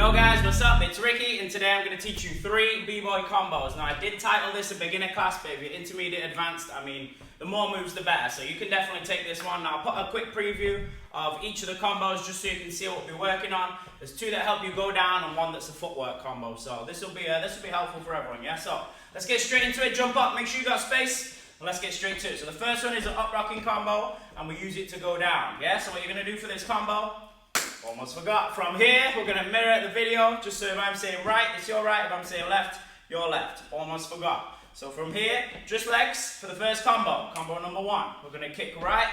Yo guys, what's up? It's Ricky, and today I'm going to teach you 3 B-boy combos. Now I did title this a beginner class, but if you're intermediate advanced, I mean, the more moves the better. So you can definitely take this one. Now I'll put a quick preview of each of the combos just so you can see what we'll be working on. There's 2 that help you go down and 1 that's a footwork combo. So this will be helpful for everyone, yeah? So let's get straight into it. Jump up, make sure you got space, and let's get straight to it. So the first one is an uprocking combo, and we use it to go down, yeah? So what you're going to do for this combo, almost forgot. From here, we're going to mirror the video, just so if I'm saying right, it's your right. If I'm saying left, your left. Almost forgot. So from here, just legs for the first combo. Combo number 1. We're going to kick right,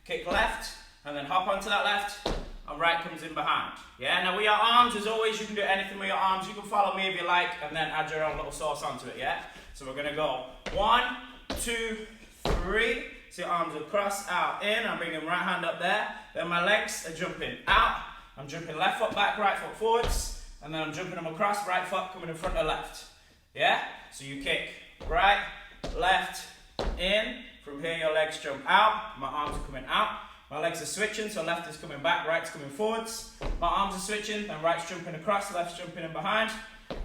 kick left, and then hop onto that left, and right comes in behind. Yeah, now with your arms, as always, you can do anything with your arms. You can follow me if you like, and then add your own little sauce onto it, yeah? So we're going to go 1, 2, 3. So your arms are cross, out, in. I'm bringing right hand up there. Then my legs are jumping out. I'm jumping left foot back, right foot forwards. And then I'm jumping them across, right foot coming in front of left. Yeah? So you kick right, left, in. From here your legs jump out. My arms are coming out. My legs are switching, so left is coming back, right's coming forwards. My arms are switching, then right's jumping across, left's jumping in behind.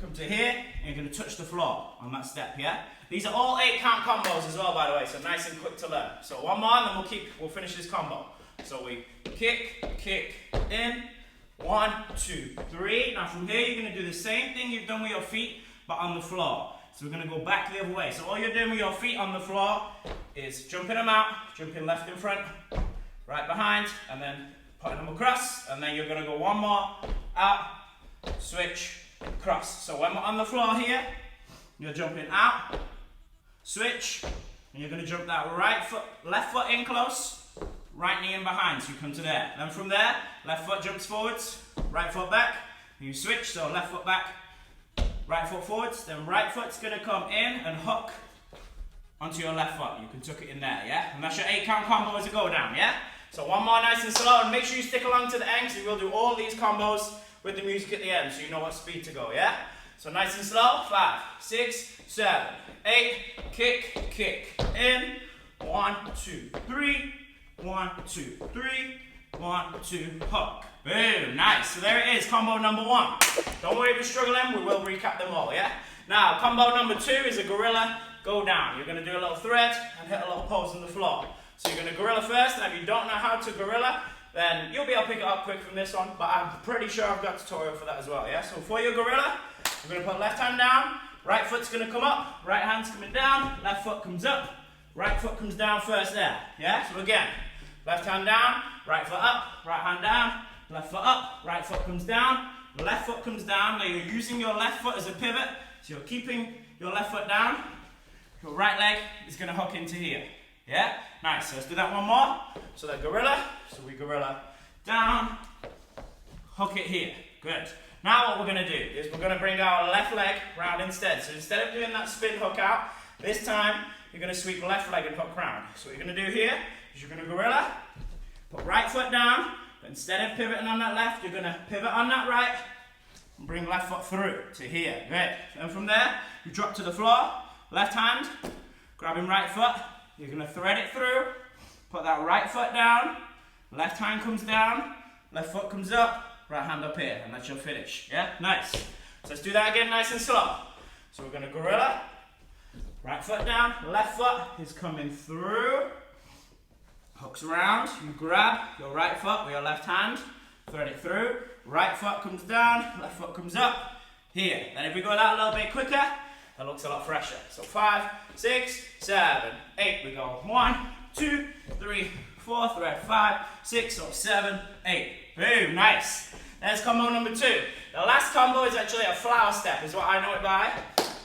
Come to here, and you're going to touch the floor on that step, yeah? These are all 8 count combos as well, by the way, so nice and quick to learn. So one more, and then we'll finish this combo. So we kick, in, 1, 2, 3. Now from here, you're going to do the same thing you've done with your feet, but on the floor. So we're going to go back the other way. So all you're doing with your feet on the floor is jumping them out, jumping left in front, right behind, and then putting them across, and then you're going to go one more, out, switch, cross. So when we're on the floor here, you're jumping out, switch, and you're going to jump that right foot, left foot in close, right knee in behind, so you come to there. Then from there, left foot jumps forwards, right foot back, you switch, so left foot back, right foot forwards, then right foot's going to come in and hook onto your left foot. You can tuck it in there, yeah? And that's your 8 count combo as a go down, yeah? So one more nice and slow, and make sure you stick along to the end, because we'll do all these combos with the music at the end, so you know what speed to go, yeah? So nice and slow, 5, 6, 7, 8, kick, in, 1, 2, 3, 1, 2, 3, 1, 2, hook. Boom, nice. So there it is, combo number 1. Don't worry if you're struggling, we will recap them all, yeah? Now, combo number 2 is a gorilla go down. You're gonna do a little thread and hit a little pose on the floor. So you're gonna gorilla first, and if you don't know how to gorilla, then you'll be able to pick it up quick from this one, but I'm pretty sure I've got a tutorial for that as well, yeah? So for your gorilla, we're gonna put left hand down, right foot's gonna come up, right hand's coming down, left foot comes up, right foot comes down first there, yeah? So again, left hand down, right foot up, right hand down, left foot up, right foot comes down, left foot comes down. Now you're using your left foot as a pivot, so you're keeping your left foot down, your right leg is gonna hook into here. Yeah? Nice. So let's do that one more. So that gorilla. So we gorilla down, hook it here. Good. Now what we're going to do is we're going to bring our left leg round instead. So instead of doing that spin hook out, this time you're going to sweep left leg and hook round. So what you're going to do here is you're going to gorilla, put right foot down, but instead of pivoting on that left, you're going to pivot on that right and bring left foot through to here. Good. And from there, you drop to the floor, left hand, grabbing right foot. You're going to thread it through, put that right foot down, left hand comes down, left foot comes up, right hand up here, and that's your finish. Yeah? Nice. So let's do that again nice and slow. So we're going to gorilla, right foot down, left foot is coming through, hooks around, you grab your right foot with your left hand, thread it through, right foot comes down, left foot comes up, here. Then if we go that a little bit quicker, that looks a lot fresher. So 5, 6, 7, 8. We go 1, 2, 3, 4, thread 5, 6, or 7, 8. Boom, nice. There's combo number 2. The last combo is actually a flower step, is what I know it by.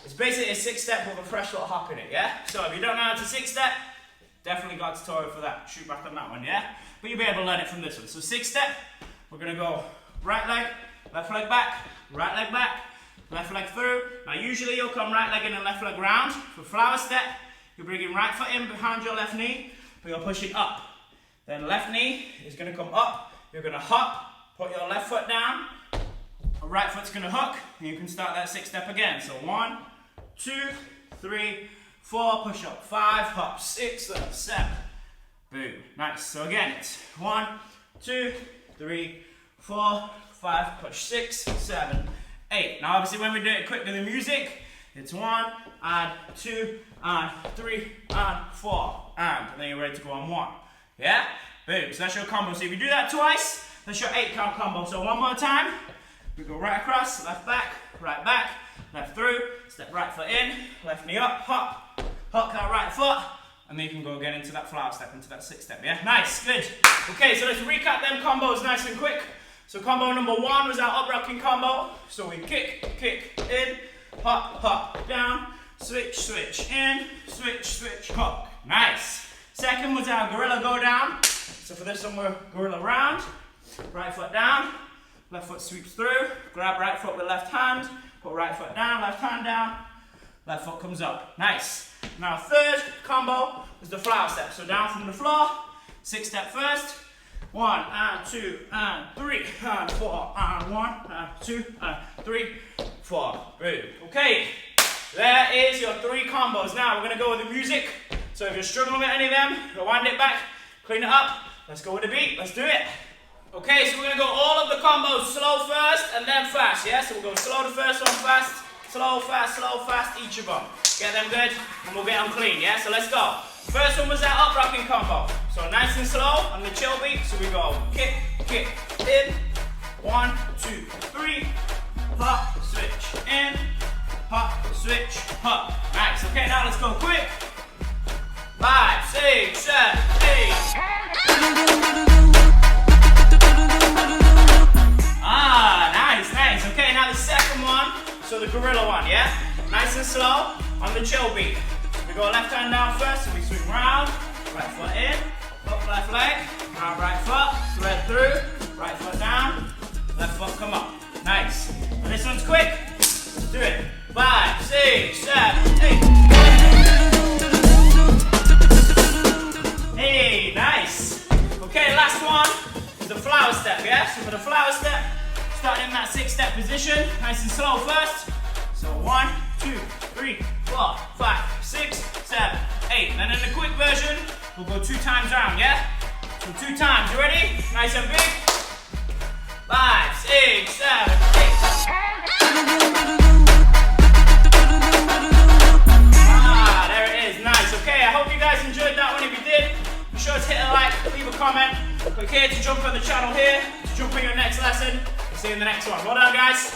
It's basically a 6-step with a fresh little hop in it, yeah? So if you don't know how to 6-step, definitely got a tutorial for that. Shoot back on that one, yeah? But you'll be able to learn it from this one. So 6-step, we're gonna go right leg back, right leg back, left leg through. Now usually you'll come right leg in and left leg round. For flower step, you're bringing right foot in behind your left knee, but you're pushing up. Then left knee is going to come up. You're going to hop, put your left foot down, right foot's going to hook, and you can start that 6-step again. So 1, 2, 3, 4, push up, 5, hop, 6, 7. Boom. Nice. So again, it's 1, 2, 3, 4, 5, push 6, 7, 8. Now obviously when we do it quick with the music, it's 1 and 2 and 3 and 4 and then you're ready to go on 1. Yeah? Boom. So that's your combo. So if you do that twice, that's your 8 count combo. So one more time. We go right across, left back, left through, step right foot in, left knee up, hop, hook that right foot, and then you can go again into that flower step, into that 6 step, yeah? Nice, good. Okay, so let's recap them combos nice and quick. So combo number 1 was our uprocking combo. So we kick, in, hop, down, switch, in, switch, hook. Nice. Second was our gorilla go down. So for this one, we're gorilla round, right foot down, left foot sweeps through, grab right foot with left hand, put right foot down, left hand down, left foot comes up. Nice. Now third combo is the flower step. So down from the floor, 6 step first. 1 and 2 and 3 and 4 and 1 and 2 and 3, 4. Boom. Okay, there is your 3 combos. Now we're going to go with the music. So if you're struggling with any of them, rewind it back, clean it up. Let's go with the beat. Let's do it. Okay, so we're going to go all of the combos slow first and then fast, yeah? So we'll go slow the first one, fast, slow, fast, each of them. Get them good, and we'll get them clean, yeah? So let's go. First one was that uprocking combo. So nice and slow on the chill beat. So we go kick, in, 1, 2, 3, hop, switch, in, hop, switch, hop. Nice, okay, now let's go quick. 5, 6, 7, 8. Nice. Okay, now the second one, so the gorilla one, yeah? Nice and slow on the chill beat. So we go left hand down first, so we swing round, right foot in, up left leg, round right foot, thread through, right foot down, left foot come up. Nice. And this one's quick. Let's do it. 5, 6, 7, 8. Hey, nice. Okay, last one is the flower step, yeah? So for the flower step, starting in that 6 step position, nice and slow first. So 1, 2, 3, 4, 5, 6, 7, 8. And then in the quick version, we'll go 2 times round, yeah? So 2 times, you ready? Nice and big. 5, 6, 7, 8. There it is, nice. Okay, I hope you guys enjoyed that one. If you did, be sure to hit a like, leave a comment. Click here to jump on the channel here, to jump on your next lesson. See you in the next one. Well done, guys.